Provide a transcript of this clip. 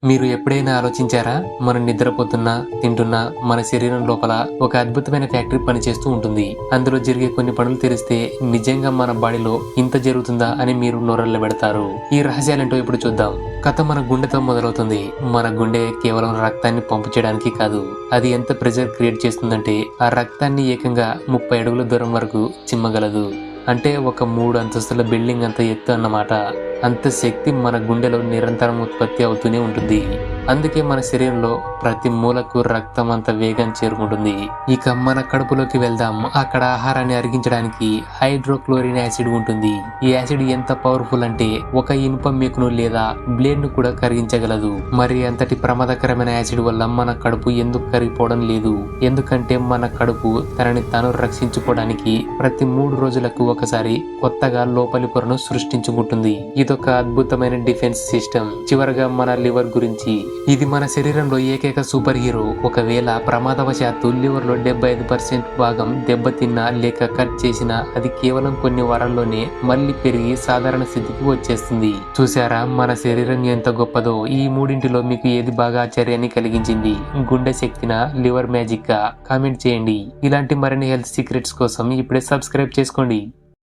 మీరు ఎప్పుడైనా ఆలోచించారా? మనం నిద్రపోతున్నా, తింటున్నా మన శరీరం లోపల ఒక అద్భుతమైన ఫ్యాక్టరీ పనిచేస్తూ ఉంటుంది. అందులో జరిగే కొన్ని పనులు తెలిస్తే నిజంగా మన బాడీలో ఇంత జరుగుతుందా అని మీరు నోరెళ్ళబెడతారు. ఈ రహస్యాలేంటో ఇప్పుడు చూద్దాం. కథ మన గుండెతో మొదలవుతుంది. మన గుండె కేవలం రక్తాన్ని పంపు చేయడానికి కాదు, అది ఎంత ప్రెషర్ క్రియేట్ చేస్తుందంటే ఆ రక్తాన్ని ఏకంగా 30 అడుగుల దూరం వరకు చిమ్మగలదు. అంటే ఒక 3 అంతస్తుల బిల్డింగ్ అంత ఎత్తు అన్నమాట. అంత శక్తి మన గుండెలో నిరంతరం ఉత్పత్తి అవుతూనే ఉంటుంది. అందుకే మన శరీరంలో ప్రతి మూలకు రక్తం అంత వేగం చేరుకుంటుంది. ఇక మన కడుపులోకి వెళ్దాం. అక్కడ ఆహారాన్ని అరిగించడానికి హైడ్రోక్లోరిన్ యాసిడ్ ఉంటుంది. ఈ యాసిడ్ ఎంత పవర్ఫుల్ అంటే ఒక ఇనుప మేకును లేదా బ్లేడ్ ను కూడా కరిగించగలదు. మరి అంతటి ప్రమాదకరమైన యాసిడ్ వల్ల మన కడుపు ఎందుకు కరిగిపోవడం లేదు? ఎందుకంటే మన కడుపు తనని తాను రక్షించుకోవడానికి ప్రతి 3 రోజులకు ఒకసారి కొత్తగా లోపలి పొరను సృష్టించుకుంటుంది. ఇదొక అద్భుతమైన డిఫెన్స్ సిస్టమ్. చివరగా మన లివర్ గురించి. ఇది మన శరీరంలో ఏకైక సూపర్ హీరో. ఒకవేళ ప్రమాదవశాత్తు లివర్ లో 75% భాగం దెబ్బతిన్నా లేక కట్ చేసినా అది కేవలం కొన్ని వారాల్లోనే మళ్ళీ పెరిగి సాధారణ స్థితికి వచ్చేస్తుంది. చూసారా మన శరీరం ఎంత గొప్పదో? ఈ మూడింటిలో మీకు ఏది బాగా ఆశ్చర్యాన్ని కలిగించింది? గుండె శక్తినా, లివర్ మ్యాజిక్ గా? కామెంట్ చేయండి. ఇలాంటి మరిన్ని హెల్త్ సీక్రెట్స్ కోసం ఇప్పుడే సబ్స్క్రైబ్ చేసుకోండి.